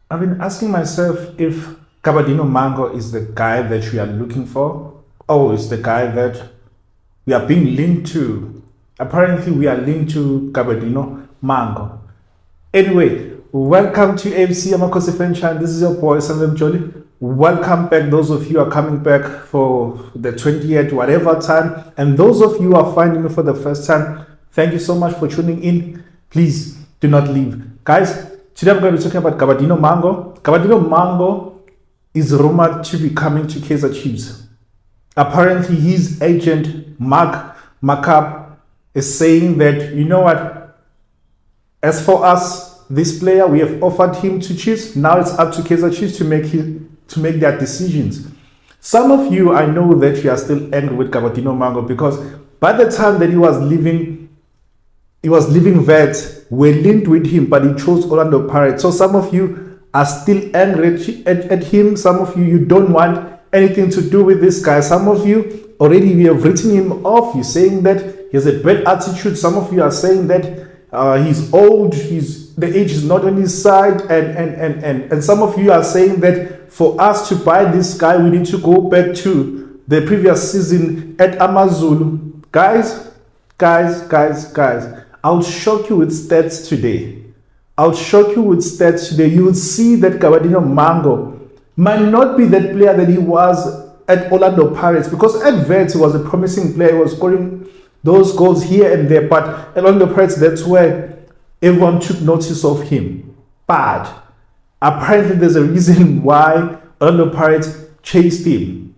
I've been asking myself if Mhango is the guy that we are looking for, or is the guy that we are being linked to. Apparently, we are linked to Mhango. Anyway, welcome to AFC Amakhosi fan channel. This is your boy Salem Jolly. Welcome back, those of you who are coming back for the 20th, whatever time, and those of you who are finding me for the first time, thank you so much for tuning in. Please do not leave, guys. Today I'm going to be talking about Mhango. Mhango is rumored to be coming to Kaizer Chiefs. Apparently, his agent, Mahngo, is saying that, you know what, as for us, this player, we have offered him to Chiefs. Now it's up to Kaizer Chiefs to make their decisions. Some of you, I know that you are still angry with Mhango because by the time that he was leaving Vets, were linked with him, but he chose Orlando Pirates. So some of you are still angry at him. Some of you don't want anything to do with this guy. Some of you already we have written him off. You're saying that he has a bad attitude. Some of you are saying that he's old. The age is not on his side, and some of you are saying that for us to buy this guy, we need to go back to the previous season at Amazulu. Guys. I'll shock you with stats today. You will see that Mhango might not be that player that he was at Orlando Pirates, because at Vets he was a promising player. He was scoring those goals here and there, but at Orlando Pirates, that's where everyone took notice of him. But apparently there's a reason why Orlando Pirates chased him.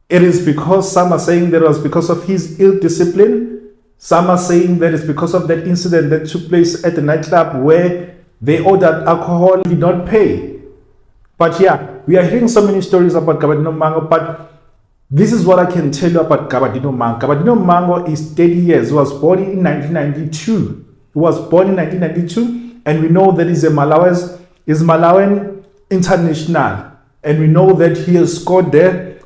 It is because some are saying that it was because of his ill discipline. Some are saying that it's because of that incident that took place at the nightclub where they ordered alcohol, did not pay. But yeah, we are hearing so many stories about Mhango, but this is what I can tell you about Mhango. Mhango is 30 years. He was born in 1992. And we know that he's a Malawian international. And we know that he has scored there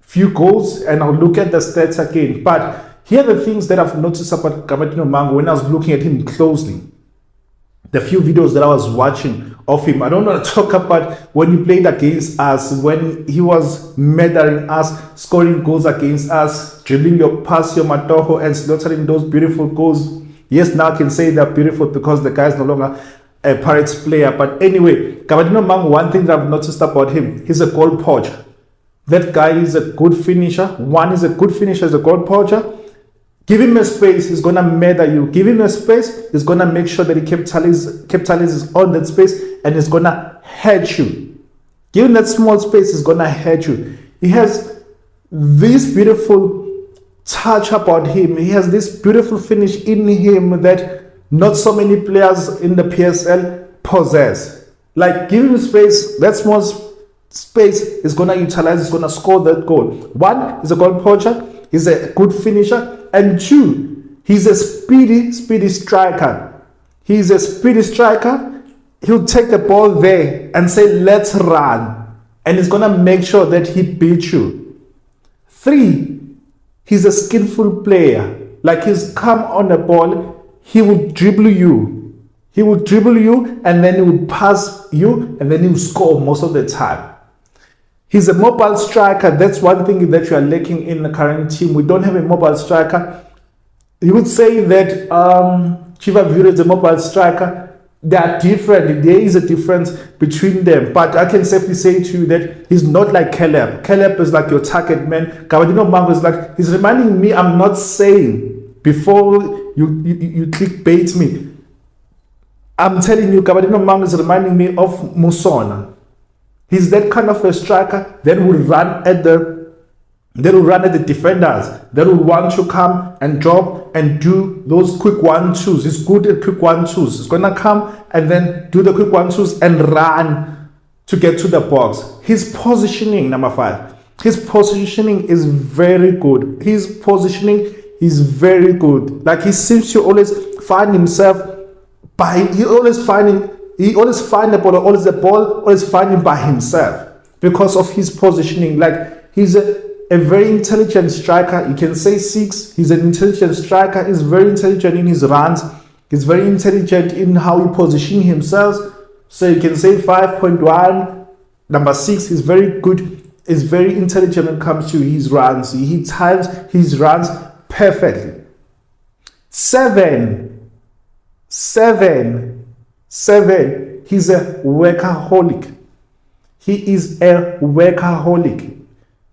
few goals, and I'll look at the stats again. But here are the things that I've noticed about Mhango when I was looking at him closely. The few videos that I was watching of him. I don't want to talk about when he played against us, when he was murdering us, scoring goals against us, dribbling your past your matoho and slaughtering those beautiful goals. Yes, now I can say they're beautiful because the guy is no longer a Pirates player. But anyway, Mhango, one thing that I've noticed about him, he's a goal poacher. That guy is a good finisher. One is a good finisher, is a goal poacher. Give him a space, he's going to murder you. Give him a space, he's going to make sure that he capitalizes on that space, and he's going to hurt you. Give him that small space, he's going to hurt you. He has this beautiful touch about him. He has this beautiful finish in him that not so many players in the PSL possess. Like, give him space, that small space is going to utilize, is going to score that goal. One, he's a goal poacher, he's a good finisher. And two, he's a speedy striker. He's a speedy striker. He'll take the ball there and say, let's run. And he's going to make sure that he beats you. Three, he's a skillful player. Like, he's come on the ball, he will dribble you. He will dribble you, and then he will pass you, and then he will score most of the time. He's a mobile striker. That's one thing that you are lacking in the current team. We don't have a mobile striker. You would say that Chiva Vieira is a mobile striker. They are different. There is a difference between them. But I can safely say to you that he's not like Caleb. Caleb is like your target man. Mhango is like, he's reminding me, I'm not saying, before you clickbait me, I'm telling you, Mhango is reminding me of Musona. He's that kind of a striker that will run at the defenders, that will want to come and drop and do those quick 1-2s. He's good at quick 1-2s. He's gonna come and then do the quick 1-2s and run to get to the box. His positioning, number 5. His positioning is very good. His positioning is very good. Like, he seems to always find himself he always find the ball, always find him by himself because of his positioning. Like, He's a very intelligent striker. You can say 6. He's an intelligent striker. He's very intelligent in his runs. He's very intelligent in how he positions himself. So you can say 5.1. Number 6 is very good. Is very intelligent when it comes to his runs. He times his runs perfectly. 7. He's a workaholic. He is a workaholic.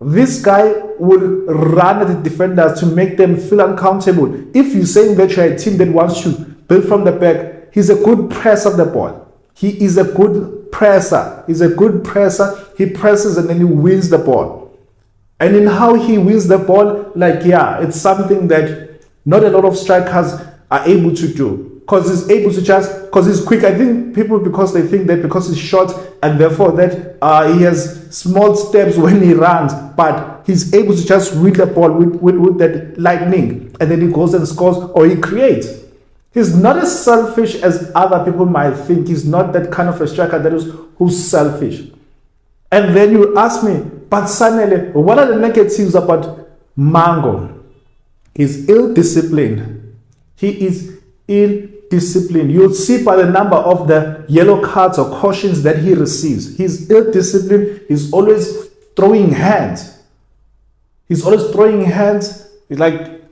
This guy will run at the defenders to make them feel uncomfortable. If you're saying that you're a team that wants to build from the back, he's a good presser of the ball. He is a good presser. He's a good presser. He presses and then he wins the ball. And in how he wins the ball, it's something that not a lot of strikers are able to do. Because he's able to because he's quick. I think people, because they think that because he's short and therefore that he has small steps when he runs, but he's able to just win the ball with that lightning, and then he goes and scores or he creates. He's not as selfish as other people might think. He's not that kind of a striker who's selfish. And then you ask me, but Sanele, what are the negatives about Mhango? He's ill-disciplined. He is ill-disciplined. You'll see by the number of the yellow cards or cautions that he receives. He's ill-disciplined. He's always throwing hands. He's like,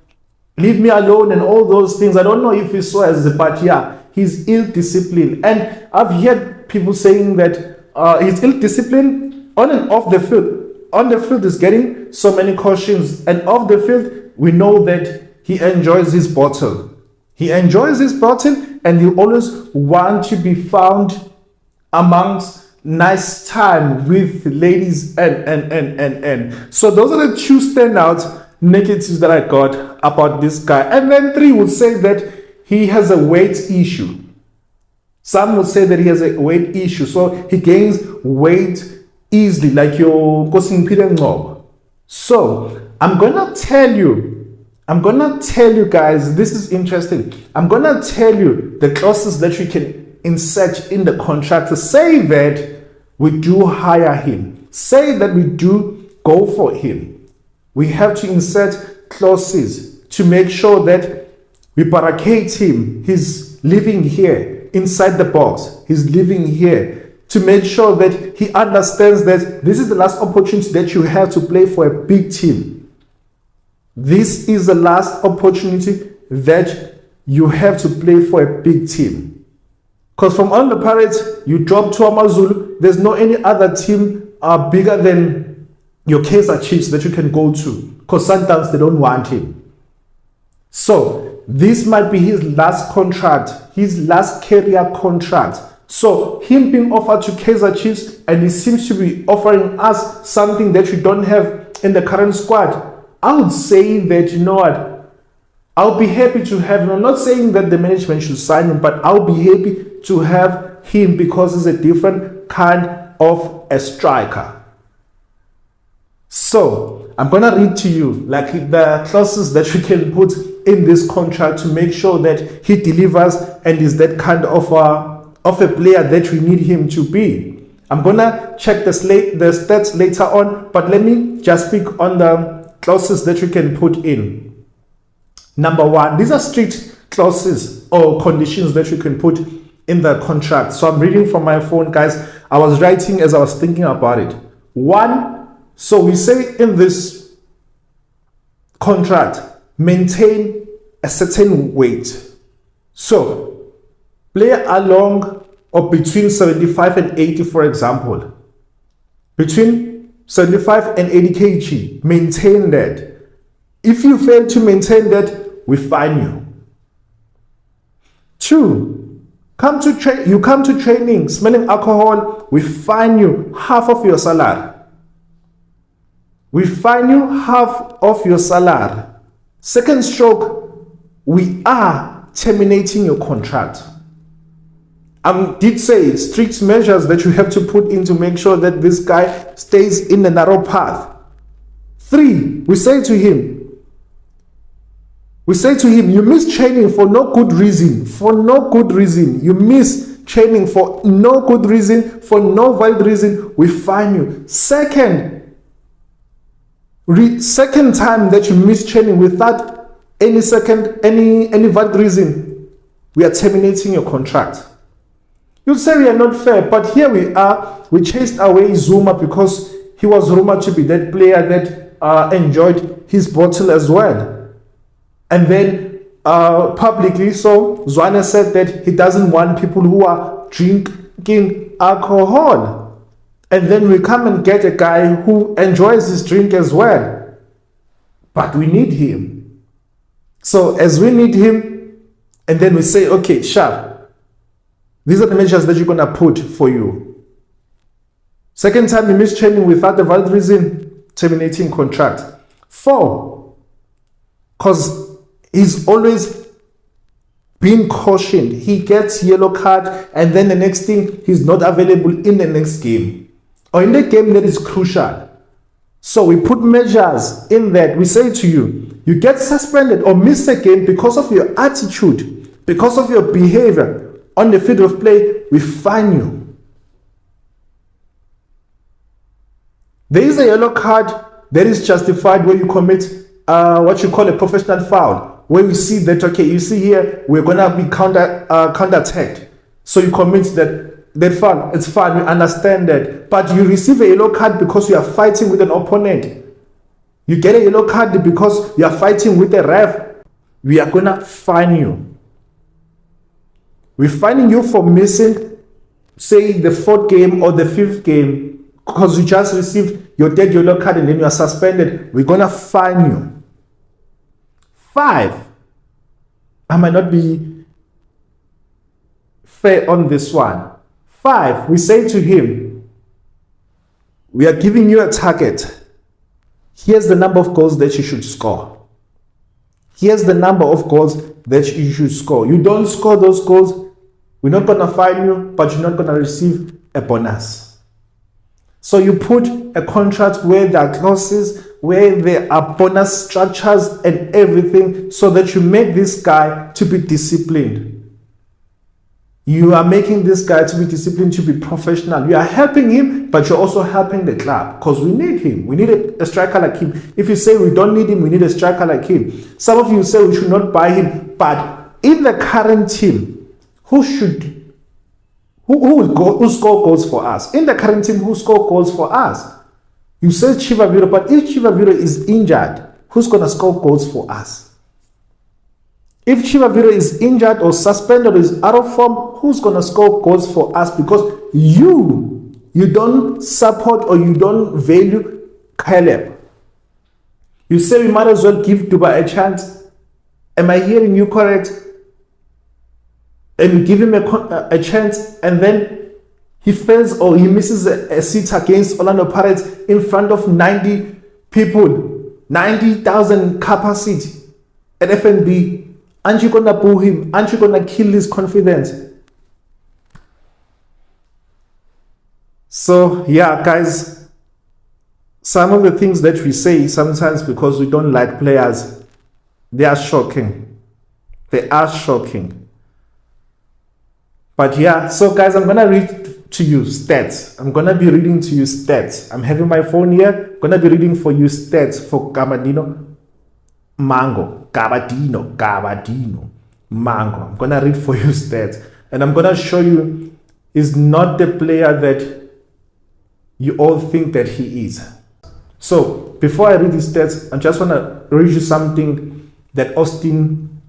leave me alone and all those things. I don't know if he saw as but yeah, he's ill-disciplined. And I've heard people saying that he's ill-disciplined on and off the field. On the field, he's getting so many cautions. And off the field, we know that he enjoys his bottle. He enjoys his bottle, and he always want to be found amongst nice time with ladies and. So those are the 2 standouts negatives that I got about this guy. And then 3 would say that he has a weight issue. Some would say that he has a weight issue. So he gains weight easily, like your Nkosini Ngcobo. So I'm gonna tell you guys, this is interesting. I'm gonna tell you the clauses that you can insert in the contract to say that we do hire him. Say that we do go for him. We have to insert clauses to make sure that we barricade him. He's living here inside the box. He's living here to make sure that he understands that this is the last opportunity that you have to play for a big team. This is the last opportunity that you have to play for a big team. Because from on the Pirates, you drop to AmaZulu, there's no any other team bigger than your Kaizer Chiefs that you can go to. Because sometimes they don't want him. So this might be his last contract, his last career contract. So him being offered to Kaizer Chiefs, and he seems to be offering us something that we don't have in the current squad. I would say that, you know what, I'll be happy to have him. I'm not saying that the management should sign him, but I'll be happy to have him because he's a different kind of a striker. So I'm going to read to you like the clauses that you can put in this contract to make sure that he delivers and is that kind of a player that we need him to be. I'm going to check the stats later on, but let me just speak on the clauses that you can put in. Number 1, these are strict clauses or conditions that you can put in the contract. So I'm reading from my phone, guys. I was writing as I was thinking about it. 1, so we say in this contract, maintain a certain weight. So play along or between 75 and 80, for example. Between 75 and 80 kg, maintain that. If you fail to maintain that, we fine you. 2, you come to training smelling alcohol, we fine you half of your salary. We fine you half of your salary. Second stroke, we are terminating your contract. I did say strict measures that you have to put in to make sure that this guy stays in the narrow path. 3, we say to him, you miss training for no good reason. For no good reason. You miss training for no good reason, for no valid reason, we fine you. Second, Second time that you miss training without any valid reason, we are terminating your contract. You'd say we are not fair, but here we are. We chased away Zuma because he was rumored to be that player that enjoyed his bottle as well. And then publicly, so Zwane said that he doesn't want people who are drinking alcohol. And then we come and get a guy who enjoys his drink as well. But we need him. So as we need him, and then we say, okay, sharp, these are the measures that you're going to put for you. Second time you miss training without a valid reason, terminating contract. 4, because he's always being cautioned. He gets yellow card, and then the next thing, he's not available in the next game. Or in the game that is crucial. So we put measures in that. We say to you, you get suspended or miss a game because of your attitude, because of your behavior on the field of play, we fine you. There is a yellow card that is justified where you commit what you call a professional foul, where you see that, okay, you see here, we're going to be counter-attacked. So you commit that foul. It's fine, we understand that. But you receive a yellow card because you are fighting with an opponent. You get a yellow card because you are fighting with a ref. We are going to fine you. We're fining you for missing, say, the 4th game or the 5th game because you just received your dead yellow card and then you are suspended. We're going to fine you. 5. I might not be fair on this one. 5, we say to him, we are giving you a target. Here's the number of goals that you should score. Here's the number of goals that you should score. You don't score those goals, we're not going to fine you, but you're not going to receive a bonus. So you put a contract where there are clauses, where there are bonus structures and everything, so that you make this guy to be disciplined. You are making this guy to be disciplined, to be professional. You are helping him, but you're also helping the club because we need him. We need a striker like him. If you say we don't need him, we need a striker like him. Some of you say we should not buy him, but in the current team, who score goals for us? In the current team, who score goals for us? You say Chivaviro, but if Chivaviro is injured, who's going to score goals for us? If Chivaviro is injured or suspended or is out of form, who's going to score goals for us? Because you don't support or you don't value Caleb. You say we might as well give Duba a chance. Am I hearing you correct? And you give him a chance and then he fails or he misses a seat against Orlando Pirates in front of 90 people, 90,000 capacity at FNB. Aren't you going to boo him? Aren't you going to kill his confidence? So, yeah, guys, some of the things that we say sometimes because we don't like players, they are shocking. They are shocking. But yeah, so guys, I'm going to read to you stats. I'm going to be reading to you stats. I'm having my phone here. I'm going to be reading for you stats for Mhango. Gabadino, Mhango. I'm gonna read for you stats, and I'm gonna show you he's not the player that you all think that he is. So before I read these stats, I just wanna read you something that Austin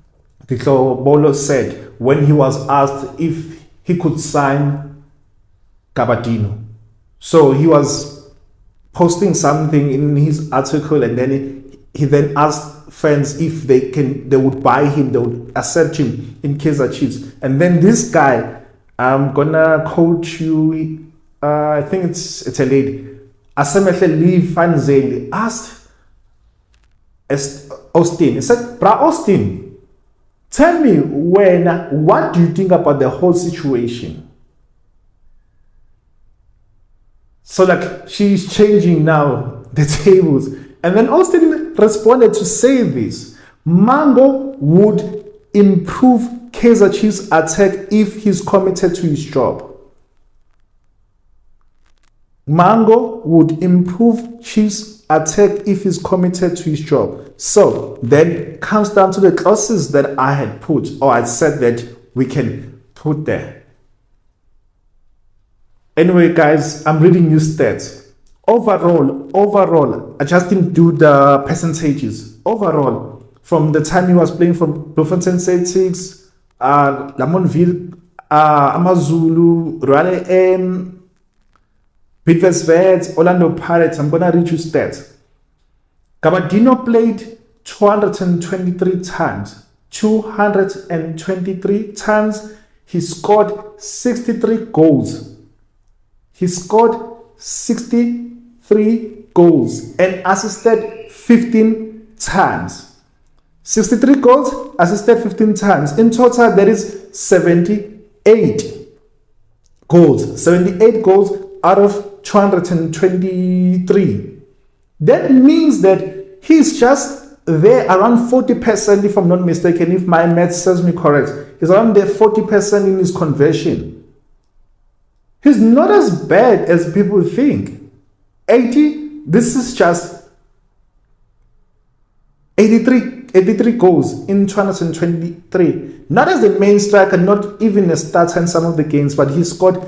Bolo said when he was asked if he could sign Gabadino. So he was posting something in his article, and then he then asked fans if they would buy him, they would accept him in Kaizer Chiefs. And then this guy, I'm gonna quote you, I think it's a lady, Asemehle Lee Fanzeli asked Austin, he said, Bra Austin, tell me what do you think about the whole situation? So like she's changing now the tables. And then Austin responded to say this: Mhango would improve Kaizer Chiefs' attack if he's committed to his job. Mhango would improve Chiefs attack if he's committed to his job. So then comes down to the clauses that I had put, or I said that we can put there. Anyway, guys, I'm reading you stats. Overall, I just didn't do the percentages. Overall, from the time he was playing for Bloemfontein Celtics, Lamontville, Amazulu, Royal AM, Bidvest, Orlando Pirates. I'm gonna read you stats. Gabadino played 223 times. 223 times. He scored 63 goals. He scored 63 goals and assisted 15 times. 63 goals, assisted 15 times. In total, there is 78 goals. 78 goals out of 223. That means that he's just there around 40%, if I'm not mistaken, if my math serves me correct. He's around there 40% in his conversion. He's not as bad as people think. 80, this is just 83 goals in 223. Not as the main striker, not even a starter in some of the games, but he scored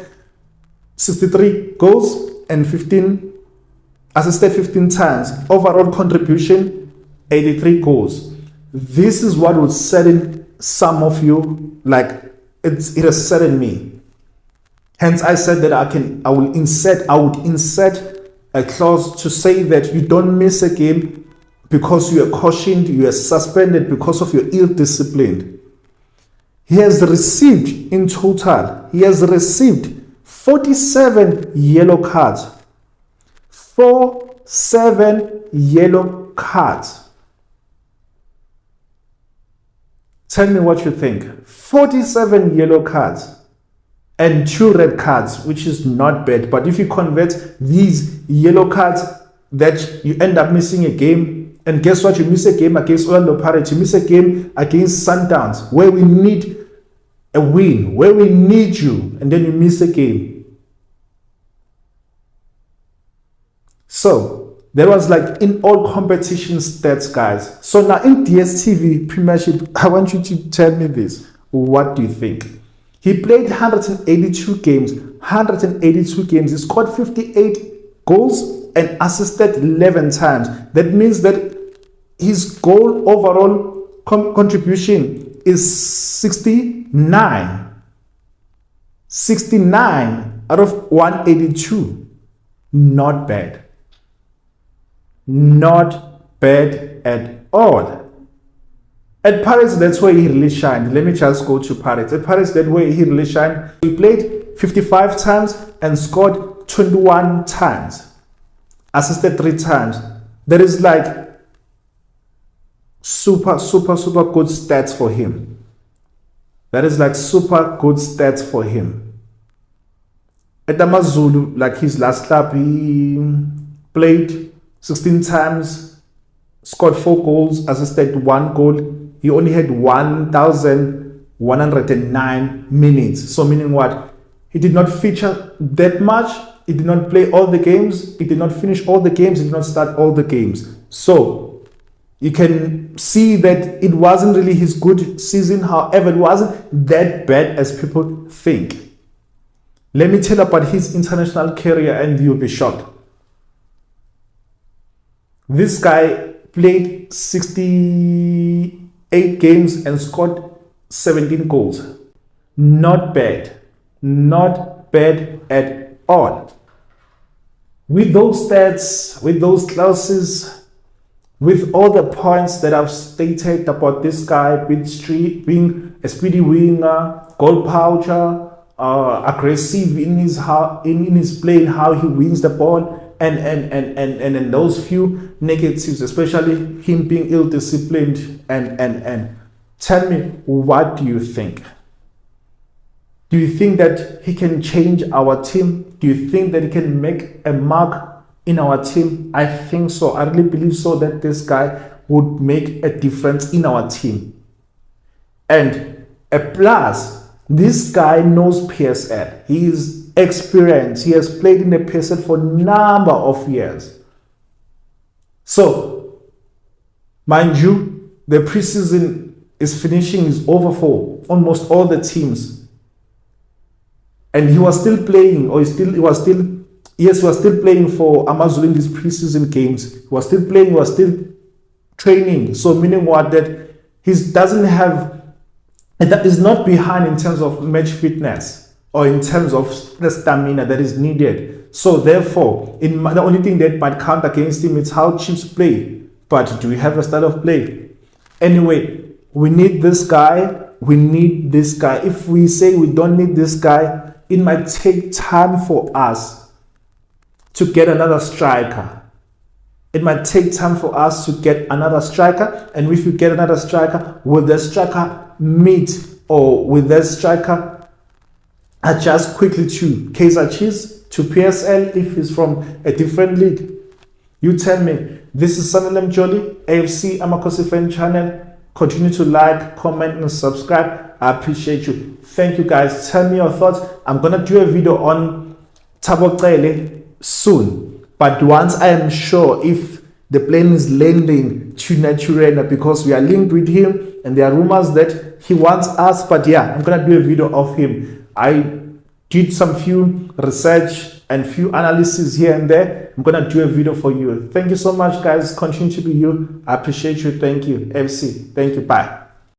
63 goals and 15, assisted 15 times. Overall contribution, 83 goals. This is what would sadden some of you, like it has saddened me. Hence, I said that I would insert a clause to say that you don't miss a game because you are cautioned, you are suspended because of your ill discipline. He has received in total, 47 yellow cards. 47 yellow cards. Tell me what you think. 47 yellow cards. And 2 red cards, which is not bad. But if you convert these yellow cards, that you end up missing a game. And guess what? You miss a game against Orlando Pirates. You miss a game against Sundowns, where we need a win, where we need you. And then you miss a game. So, there was like in all competition stats, guys. So now in DSTV Premiership, I want you to tell me this. What do you think? He played 182 games. 182 games. He scored 58 goals and assisted 11 times. That means that his goal overall contribution is 69. 69 out of 182. Not bad. Not bad at all. At Pirates, that's where he really shined. Let me just go to Pirates. At Pirates, that's where he really shined. He played 55 times and scored 21 times. Assisted 3 times. That is like super good stats for him. That is like super good stats for him. At Amazulu, like his last club, he played 16 times, scored 4 goals, assisted 1 goal. He only had 1,109 minutes. So meaning what? He did not feature that much. He did not play all the games. He did not finish all the games. He did not start all the games. So you can see that it wasn't really his good season. However, it wasn't that bad as people think. Let me tell you about his international career and you'll be shocked. This guy played 68 games and scored 17 goals. Not bad. Not bad at all. With those stats, with those clauses, with all the points that I've stated about this guy being a speedy winger, goal poacher, aggressive in his play and how he wins the ball, and those few negatives, especially him being ill-disciplined, and tell me, what do you think? Do you think that he can change our team? Do you think that he can make a mark in our team? I think so. I really believe so, that this guy would make a difference in our team. And a plus, this guy knows PSL. He is experience. He has played in the PSL for a number of years. So, mind you, the preseason is finishing, is over for almost all the teams. And he was still playing, he was still playing for Amazulu in these preseason games. He was still playing, he was still training. So meaning what? That he doesn't have, that is not behind in terms of match fitness or in terms of the stamina that is needed. So therefore, the only thing that might count against him is how Chiefs play. But do we have a style of play? Anyway, we need this guy. We need this guy. If we say we don't need this guy, it might take time for us to get another striker. It might take time for us to get another striker. And if we get another striker, will the striker meet, or will the striker adjust quickly to Kaizer Chiefs, to PSL if he's from a different league? You tell me. This is Sanelem Jolly, AFC Amakhosi fan channel. Continue to like, comment, and subscribe. I appreciate you. Thank you guys. Tell me your thoughts. I'm gonna do a video on Thabo Cele soon. But once I am sure if the plane is landing to Naturena, because we are linked with him and there are rumors that he wants us. But yeah, I'm gonna do a video of him. I did some few research and few analysis here and there. I'm gonna do a video for you. Thank you so much, guys. Continue to be you. I appreciate you. Thank you. FC. Thank you. Bye.